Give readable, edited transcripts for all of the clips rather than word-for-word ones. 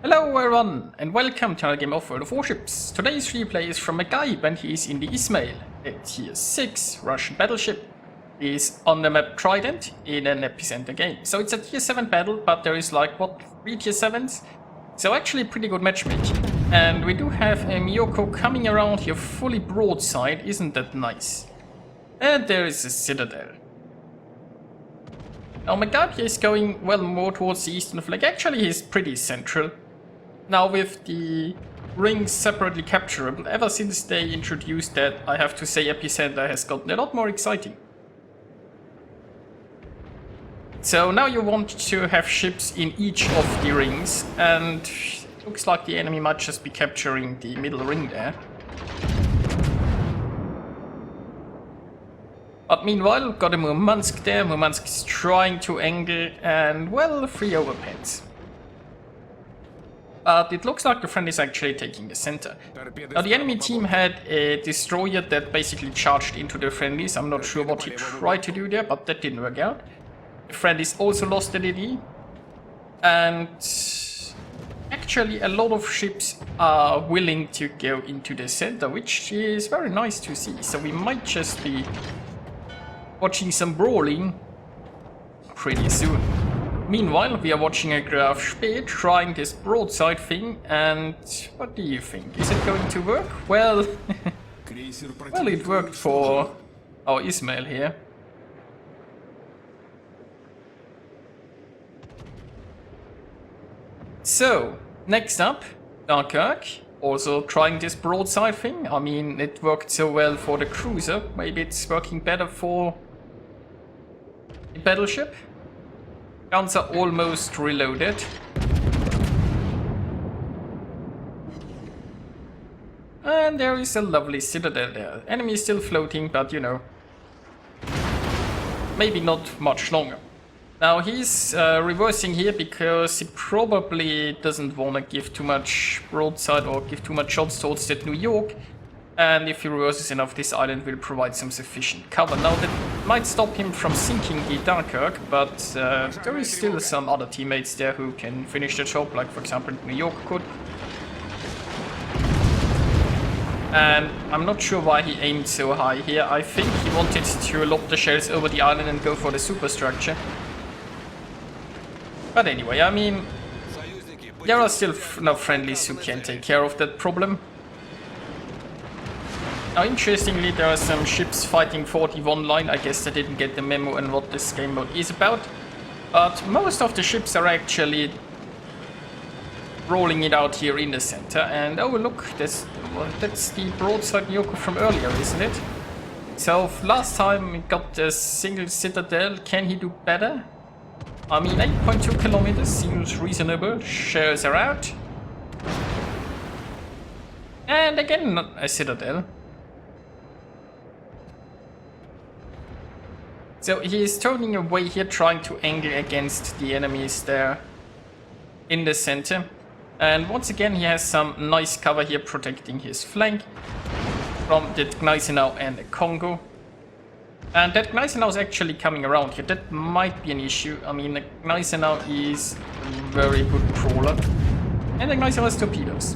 Hello everyone, and welcome to another game of World of Warships. Today's replay is from mcgibe, and he is in the Izmail, a tier 6 Russian battleship. He is on the map Trident in an epicenter game. So it's a tier 7 battle, but there is like, what, 3 tier 7s? So actually pretty good matchmaking. And we do have a Miyoko coming around here fully broadside, isn't that nice? And there is a Citadel. Now mcgibe is going, well, more towards the eastern flank. Actually he's pretty central. Now with the rings separately capturable, ever since they introduced that, I have to say epicenter has gotten a lot more exciting. So now you want to have ships in each of the rings, and it looks like the enemy might just be capturing the middle ring there. But meanwhile, got a Murmansk there. Murmansk is trying to angle, and well, 3 overpens. But it looks like the friend is actually taking the center. Now the enemy team had a destroyer that basically charged into the friendlies. I'm not sure what he tried to do there, but that didn't work out. The friendlies also lost the DD. And actually a lot of ships are willing to go into the center, which is very nice to see. So we might just be watching some brawling pretty soon. Meanwhile, we are watching a Graf Spee trying this broadside thing, and what do you think? Is it going to work? Well, well, it worked for our Izmail here. So, next up, Dunkirk, also trying this broadside thing. I mean, it worked so well for the cruiser, maybe it's working better for the battleship. Guns are almost reloaded. And there is a lovely Citadel there. Enemy is still floating, but you know, maybe not much longer. Now he's reversing here because he probably doesn't want to give too much broadside or give too much shots towards that New York. And if he reverses enough, this island will provide some sufficient cover. Now that might stop him from sinking the Dunkirk, but there is still some other teammates there who can finish the job, like for example New York could. And I'm not sure why he aimed so high here. I think he wanted to lob the shells over the island and go for the superstructure. But anyway, I mean, there are still enough friendlies who can take care of that problem. Now interestingly, there are some ships fighting 41 line. I guess they didn't get the memo on what this game mode is about. But most of the ships are actually rolling it out here in the center. And oh look, that's the broadside Miyoko from earlier, isn't it? So last time we got the single Citadel. Can he do better? I mean, 8.2 kilometers seems reasonable. Shares are out. And again, not a Citadel. So he is turning away here, trying to angle against the enemies there in the center. And once again, he has some nice cover here protecting his flank from the Gneisenau and the Congo. And that Gneisenau is actually coming around here. That might be an issue. I mean, the Gneisenau is a very good crawler. And the Gneisenau has torpedoes.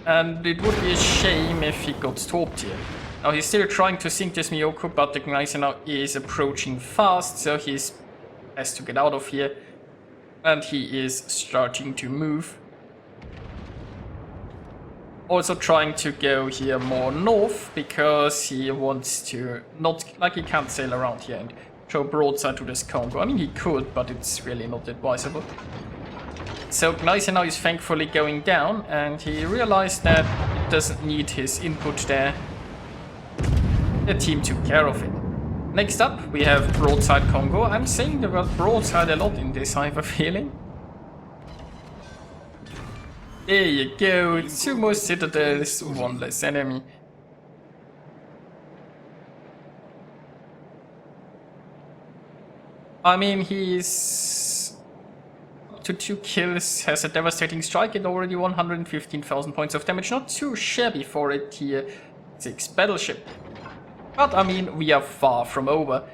And it would be a shame if he got torped here. Now he's still trying to sink this Miyoko, but the Gneisenau is approaching fast, so he has to get out of here. And he is starting to move. Also trying to go here more north, because he wants to not, like he can't sail around here and show broadside to this Congo. I mean he could, but it's really not advisable. So Gneisenau is thankfully going down, and he realized that it doesn't need his input there. The team took care of it. Next up, we have broadside Congo. I'm saying the word broadside a lot in this, I have a feeling. There you go, 2 more Citadels, 1 less enemy. I mean, he's up to 2 kills, has a devastating strike and already 115,000 points of damage. Not too shabby for a tier 6 battleship. But I mean, we are far from over.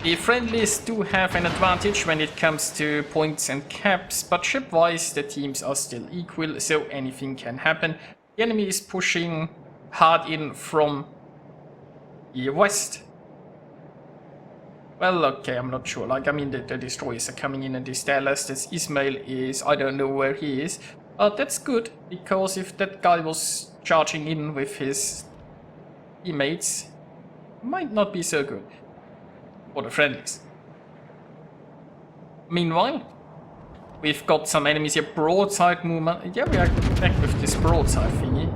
The friendlies do have an advantage when it comes to points and caps, but ship-wise the teams are still equal, so anything can happen. The enemy is pushing hard in from the west. Well, okay, I'm not sure. Like, I mean, the destroyers are coming in and this Dallas, this Izmail is, I don't know where he is. But that's good, because if that guy was charging in with his teammates, might not be so good for the friendlies. Meanwhile, we've got some enemies here. Broadside movement. Yeah, we are back with this broadside thingy.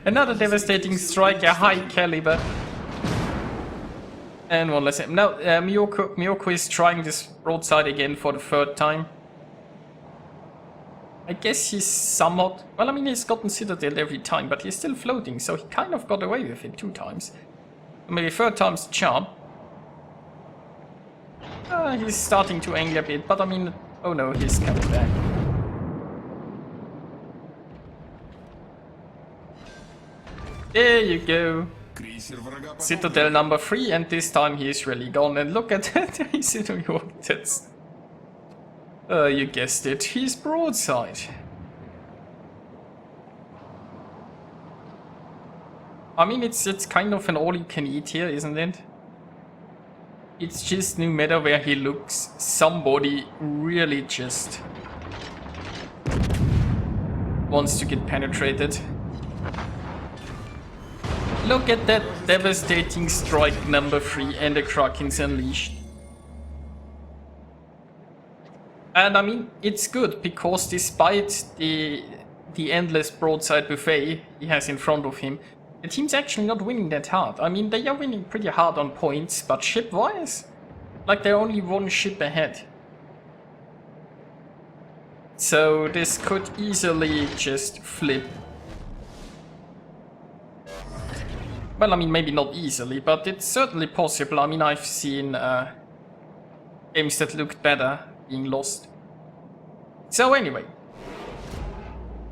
Another devastating strike, a high caliber. And one less. Now, Miyoko is trying this broadside again for the third time. I guess he's somewhat... Well, I mean, he's gotten Citadel every time, but he's still floating, so he kind of got away with it 2 times. Maybe third time's the charm. He's starting to angle a bit, but I mean... Oh no, he's coming back. There you go. Citadel number 3, and this time he's really gone. And look at that, he's in New York. That's... you guessed it, he's broadside. I mean, it's kind of an all-you-can-eat here, isn't it? It's just no matter where he looks, somebody really just wants to get penetrated. Look at that devastating strike number 3 and the Kraken's unleashed. And I mean, it's good because despite the endless broadside buffet he has in front of him, the team's actually not winning that hard. I mean, they are winning pretty hard on points, but ship-wise, like they're only 1 ship ahead. So this could easily just flip. Well, I mean, maybe not easily, but it's certainly possible. I mean, I've seen games that looked better being lost. So anyway,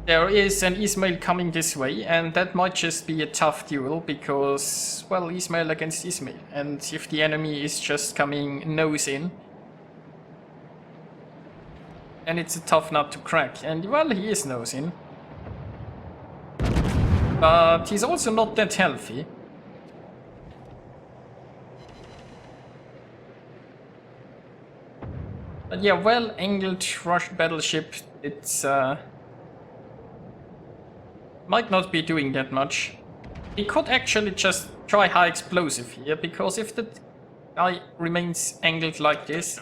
there is an Izmail coming this way, and that might just be a tough duel because, well, Izmail against Izmail. And if the enemy is just coming nose in, then it's a tough nut to crack. And, well, he is nose in. But he's also not that healthy. But yeah, well-angled Russian battleship, it's might not be doing that much. He could actually just try high explosive here, because if the guy remains angled like this,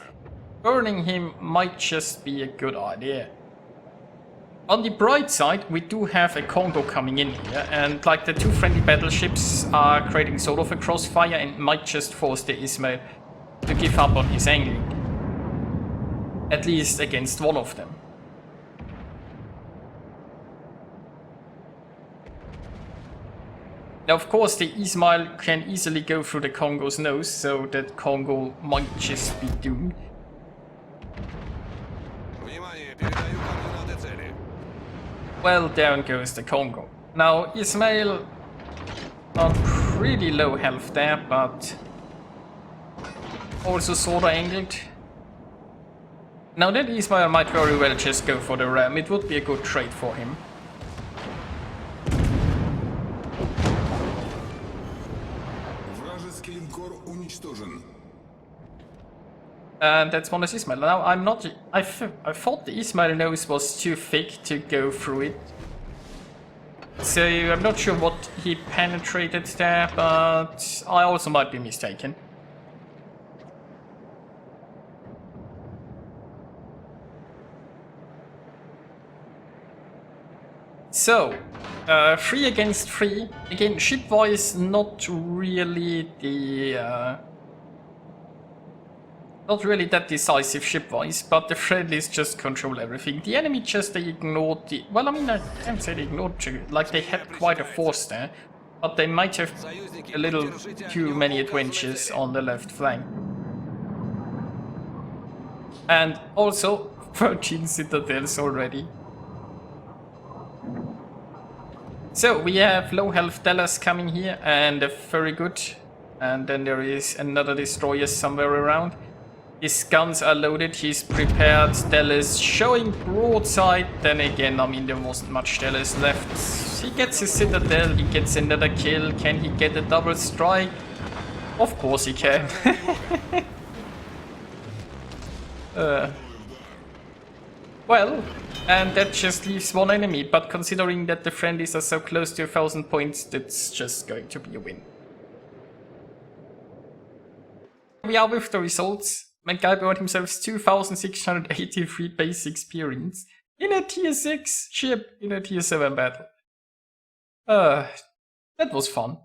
burning him might just be a good idea. On the bright side, we do have a Congo coming in here, and like the 2 friendly battleships are creating sort of a crossfire and might just force the Izmail to give up on his angling. At least against one of them. Now, of course, the Izmail can easily go through the Congo's nose, so that Congo might just be doomed. Well, down goes the Congo. Now, Izmail are pretty low health there, but also sorta angled. Now that Izmail might very well just go for the ram, it would be a good trade for him. And that's one of Izmail. Now I'm not... I thought the Izmail nose was too thick to go through it. So I'm not sure what he penetrated there, but I also might be mistaken. So, 3 against 3. Again, ship-wise, not really the... not really that decisive ship-wise, but the friendlies just control everything. The enemy just, they ignored the... Well, I mean, I can't say they ignored too. Like, they had quite a force there, but they might have a little too many adventures on the left flank. And also, 13 citadels already. So we have low health Dallas coming here, and very good. And then there is another destroyer somewhere around. His guns are loaded, he's prepared. Dallas showing broadside. Then again, I mean, there wasn't much Dallas left. He gets his citadel, he gets another kill. Can he get a double strike? Of course he can. Well, and that just leaves one enemy, but considering that the friendlies are so close to 1,000 points, that's just going to be a win. We are with the results. mcgibe earned himself 2,683 base experience in a tier 6 ship in a tier 7 battle. That was fun.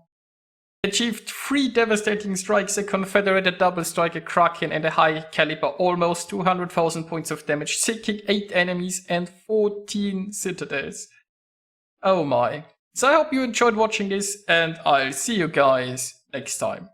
Achieved 3 devastating strikes, a Confederate, a double strike, a Kraken, and a high caliber, almost 200,000 points of damage, sinking 8 enemies and 14 citadels. Oh my. So I hope you enjoyed watching this, and I'll see you guys next time.